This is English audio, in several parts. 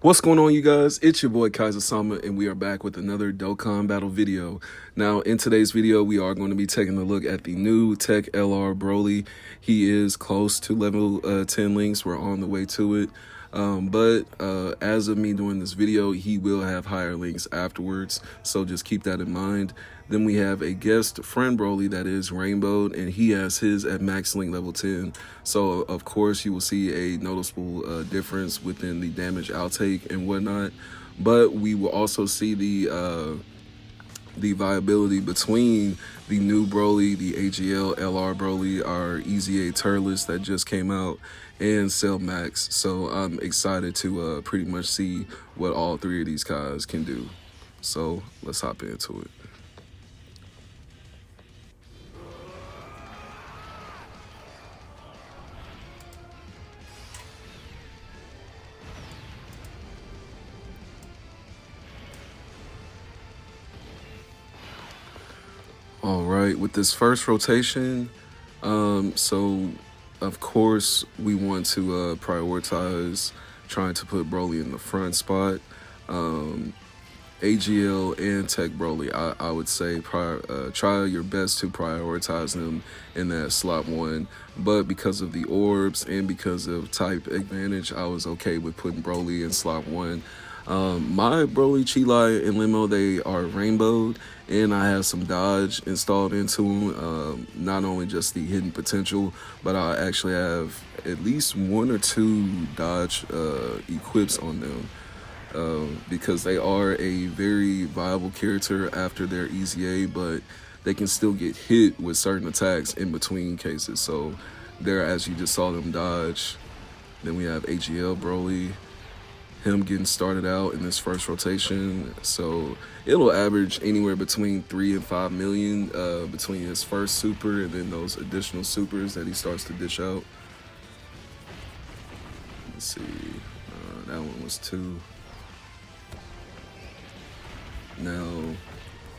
What's going on, you guys? It's your boy Kaiza-Sama, and we are back with another Dokkan battle video. Now, in today's video, we are going to be taking a look at the new Teq LR Broly. He is close to level 10 links. We're on the way to it. But as of me doing this video, he will have higher links afterwards, so just keep that in mind. Then we have a guest friend Broly that is rainbowed, and he has his at max link level 10. So of course you will see a noticeable difference within the damage outtake and whatnot. But we will also see the viability between the new Broly, the AGL LR Broly, our EZA Turles that just came out, and Cell Max. So I'm excited to pretty much see what all three of these guys can do. So let's hop into it. All right, with this first rotation, so of course we want to prioritize trying to put Broly in the front spot. AGL and Teq Broly, I would say try your best to prioritize them in that slot 1. But because of the orbs and because of type advantage, I was okay with putting Broly in slot 1. My Broly, Chilai, and Limo, they are rainbowed, and I have some dodge installed into them. Not only just the hidden potential, but I actually have at least 1 or 2 dodge equips on them. Because they are a very viable character after their EZA, but they can still get hit with certain attacks in between cases. So there, as you just saw them dodge. Then we have AGL Broly, him getting started out in this first rotation. So it'll average anywhere between 3 and 5 million between his first super and then those additional supers that he starts to dish out. Let's see, that one was 2. Now,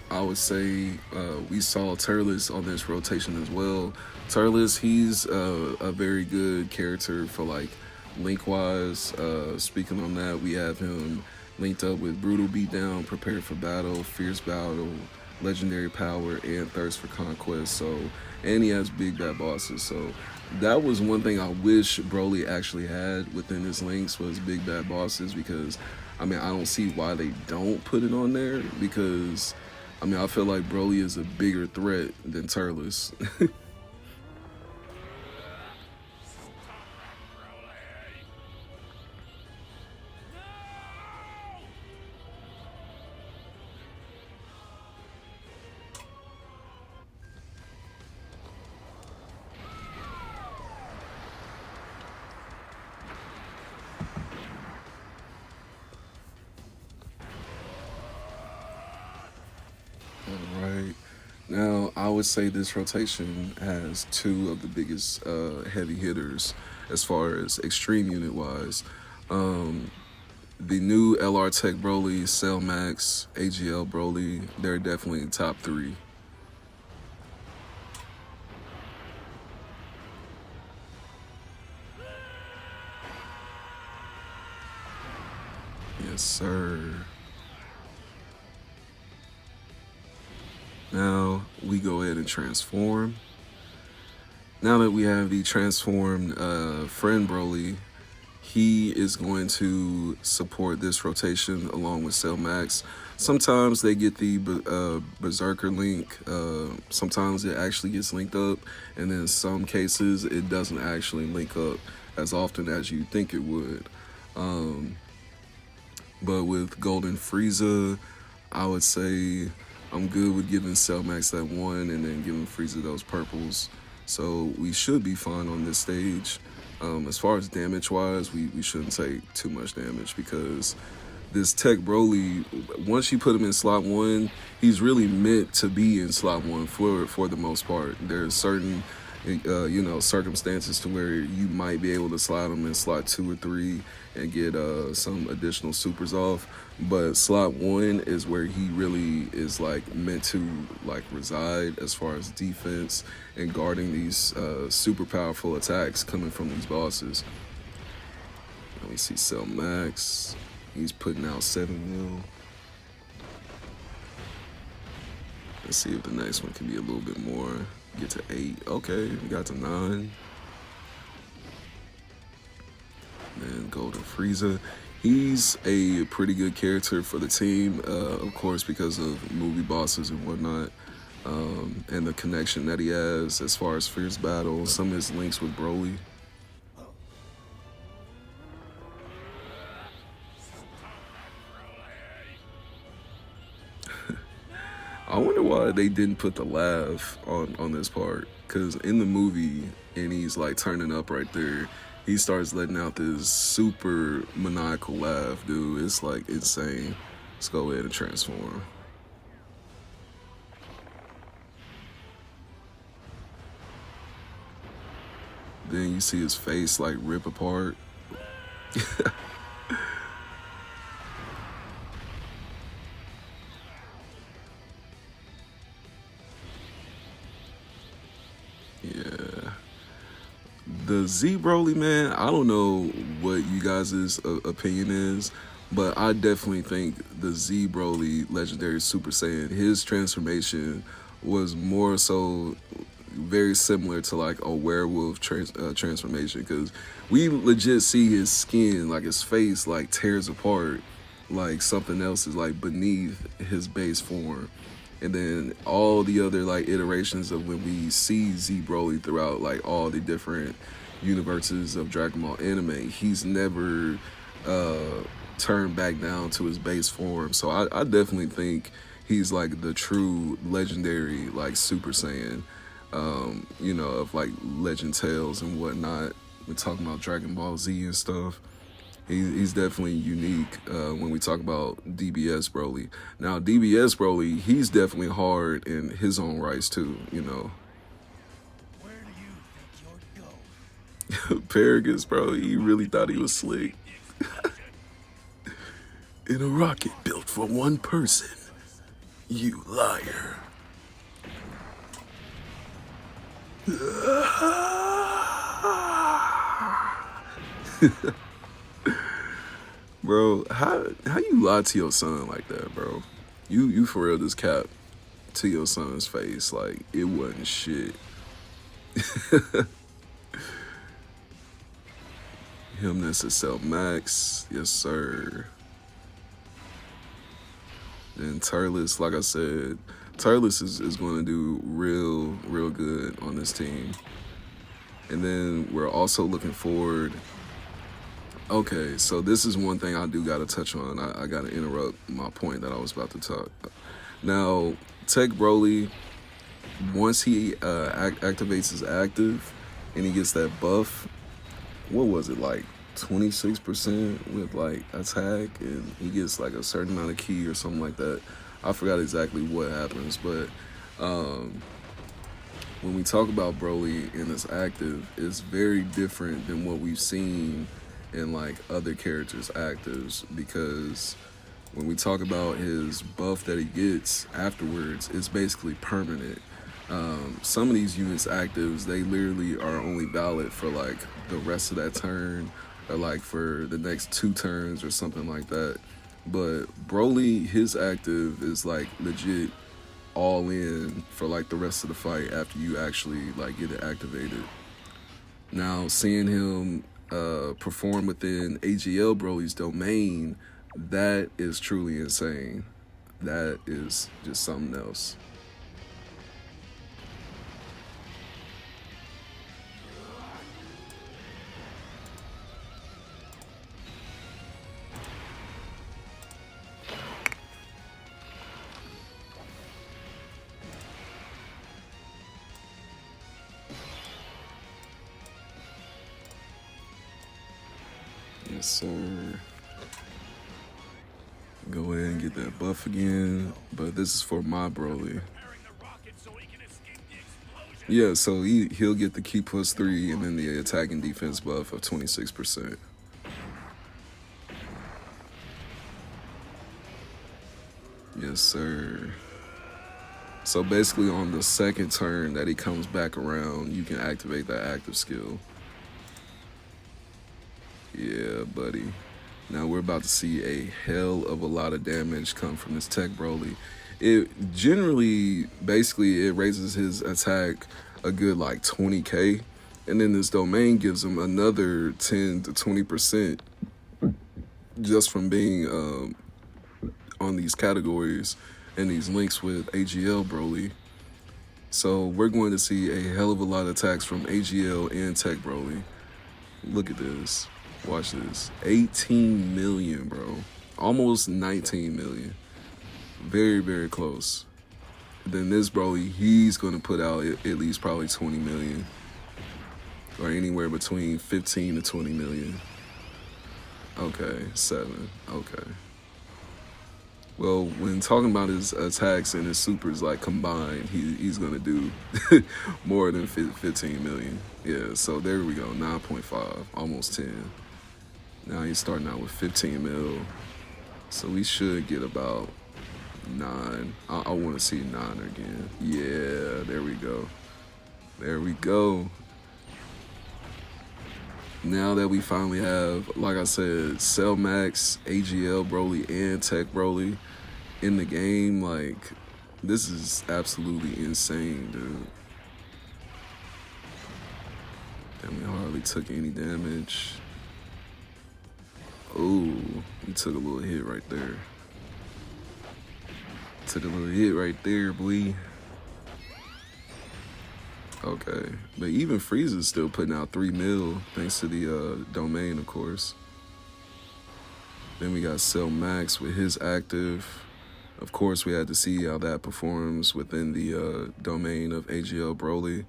I would say we saw Turles on this rotation as well. Turles, he's a very good character for like link-wise. Speaking on that, we have him linked up with Brutal Beatdown, Prepared for Battle, Fierce Battle, Legendary Power, and Thirst for Conquest. So, and he has big bad bosses. So that was one thing I wish Broly actually had within his links, was big bad bosses, because I mean, I don't see why they don't put it on there, because I mean, I feel like Broly is a bigger threat than Turles. Alright, now I would say this rotation has 2 of the biggest heavy hitters as far as extreme unit wise. The new LR Teq Broly, Cell Max, AGL Broly, they're definitely top 3. Yes, sir. Now we go ahead and transform. Now that we have the transformed friend Broly, he is going to support this rotation along with Cell Max. Sometimes they get the Berserker link. Sometimes it actually gets linked up, and then in some cases it doesn't actually link up as often as you think it would. But with Golden Frieza, I would say I'm good with giving Cell Max that 1 and then giving Frieza those purples. So we should be fine on this stage. As far as damage wise, we shouldn't take too much damage, because this Teq Broly, once you put him in slot 1, he's really meant to be in slot 1 for the most part. There's certain circumstances to where you might be able to slide him in slot 2 or 3 and get some additional supers off. But slot 1 is where he really is like meant to like reside as far as defense and guarding these super powerful attacks coming from these bosses. Let me see, Cell Max. He's putting out 7 mil. Let's see if the next one can be a little bit more. Get to 8. Okay, we got to 9. Then Golden Frieza. He's a pretty good character for the team, of course, because of movie bosses and whatnot, and the connection that he has as far as fierce battle, some of his links with Broly. I wonder why they didn't put the laugh on this part, because in the movie, and he's like turning up right there, he starts letting out this super maniacal laugh, dude. It's like insane. Let's go ahead and transform. Then you see his face like rip apart. Yeah. The Z Broly, man, I don't know what you guys' opinion is, but I definitely think the Z Broly Legendary Super Saiyan, his transformation was more so very similar to like a werewolf transformation, because we legit see his skin, like his face, like tears apart, like something else is like beneath his base form. And then all the other like iterations of when we see Z Broly throughout like all the different universes of Dragon Ball anime, he's never turned back down to his base form. So I definitely think he's like the true legendary like Super Saiyan, you know, of like Legend Tales and whatnot. We're talking about Dragon Ball Z and stuff. He's definitely unique when we talk about DBS Broly. Now, DBS Broly, he's definitely hard in his own rights too, you know. Where do you think you'd go? Paragus, bro, he really thought he was slick. In a rocket built for one person, you liar. Bro, how you lie to your son like that, bro? You for real just cap to your son's face like it wasn't shit. Him SSL Max, yes sir. And Turles, like I said, Turles is going to do real good on this team. And then we're also looking forward. Okay, so this is one thing I do got to touch on. I got to interrupt my point that I was about to talk. Now, Teq Broly, once he activates his active and he gets that buff, what was it, like 26% with like attack, and he gets like a certain amount of ki or something like that. I forgot exactly what happens, but when we talk about Broly and his active, it's very different than what we've seen in like other characters' actives, because when we talk about his buff that he gets afterwards, it's basically permanent. Some of these units' actives, they literally are only valid for like the rest of that turn, or like for the next 2 turns or something like that. But Broly, his active is like legit all in for like the rest of the fight after you actually like get it activated. Now, seeing him perform within AGL Broly's domain, that is truly insane. That is just something else. Yes, sir. Go ahead and get that buff again, but this is for my Broly. Yeah, so he'll get the ki +3 and then the attack and defense buff of 26%. Yes, sir. So basically on the second turn that he comes back around, you can activate that active skill. Yeah, buddy. Now we're about to see a hell of a lot of damage come from this Teq Broly. It generally, basically, it raises his attack a good like 20k, and then this domain gives him another 10 to 20% just from being on these categories and these links with AGL Broly. So we're going to see a hell of a lot of attacks from AGL and Teq Broly. Look at this. Watch this. 18 million, bro. Almost 19 million. Very, very close. Then this Broly, he's going to put out at least probably 20 million. Or anywhere between 15 to 20 million. Okay, 7. Okay. Well, when talking about his attacks and his supers like combined, he's gonna do more than 15 million. Yeah, so there we go, 9.5, almost 10. Now he's starting out with 15 mil, so we should get about 9. I want to see 9 again. Yeah, there we go. There we go. Now that we finally have, like I said, Cell Max, AGL Broly, and Teq Broly in the game, like, this is absolutely insane, dude. Damn, we hardly took any damage. Oh, we took a little hit right there. Took a little hit right there, boy. Okay, but even Frieza's still putting out 3 mil thanks to the domain, of course. Then we got Cell Max with his active. Of course, we had to see how that performs within the domain of AGL Broly.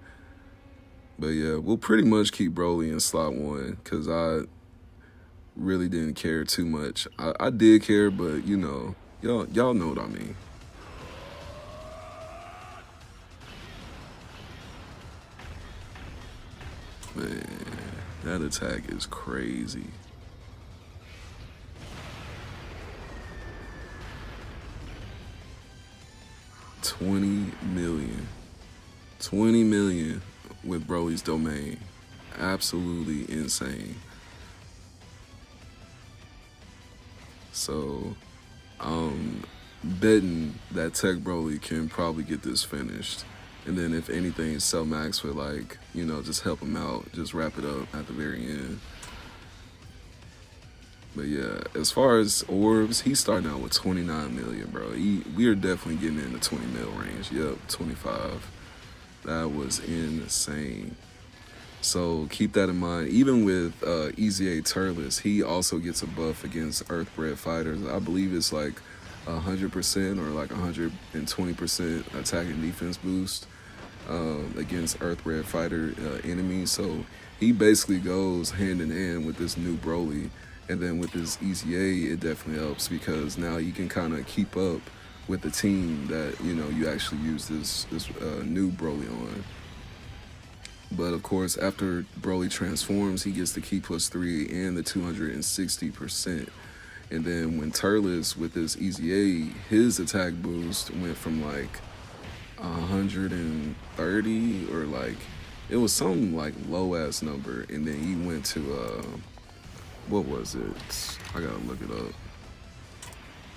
But yeah, we'll pretty much keep Broly in slot 1 because I really didn't care too much. I did care, but you know, y'all know what I mean. Man, that attack is crazy. $20 million with Broly's domain. Absolutely insane. So, betting that Teq Broly can probably get this finished. And then if anything, Cell Max would, like, you know, just help him out, just wrap it up at the very end. But yeah, as far as orbs, he's starting out with 29 million, bro. We are definitely getting in the 20 mil range. Yep, 25. That was insane. So keep that in mind. Even with EZA Turles, he also gets a buff against Earthbred fighters. I believe it's like 100% or like 120% attack and defense boost against Earthbred fighter enemies. So he basically goes hand in hand with this new Broly. And then with this EZA, it definitely helps because now you can kind of keep up with the team that, you know, you actually use this new Broly on. But of course, after Broly transforms, he gets the Ki +3 and the 260%. And then when Turles with this EZA, his attack boost went from like 130 or like, it was some like low ass number. And then he went to, what was it? I gotta look it up.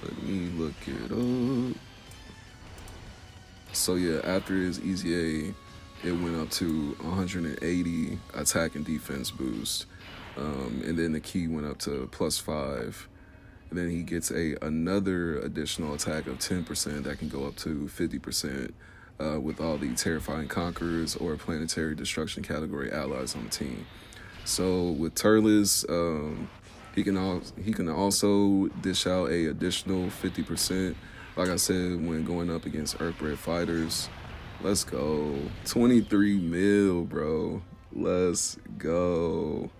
Let me look it up. So yeah, after his EZA, it went up to 180 attack and defense boost. And then the Ki went up to +5. And then he gets another additional attack of 10% that can go up to 50% with all the Terrifying Conquerors or Planetary Destruction category allies on the team. So with Turles, he can also dish out a additional 50%. Like I said, when going up against Earthbred fighters. Let's go. 23 mil, bro. Let's go.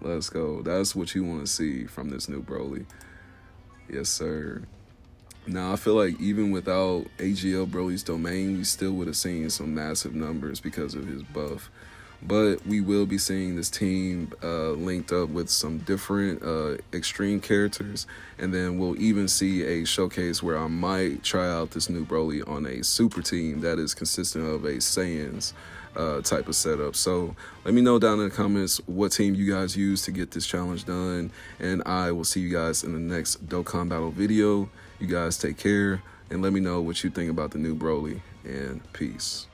Let's go. That's what you want to see from this new Broly. Yes, sir. Now, I feel like even without AGL Broly's domain, we still would have seen some massive numbers because of his buff. But we will be seeing this team linked up with some different extreme characters. And then we'll even see a showcase where I might try out this new Broly on a super team that is consistent of a Saiyans type of setup. So let me know down in the comments what team you guys use to get this challenge done, and I will see you guys in the next Dokkan battle video. You guys take care, and let me know what you think about the new Broly, and peace.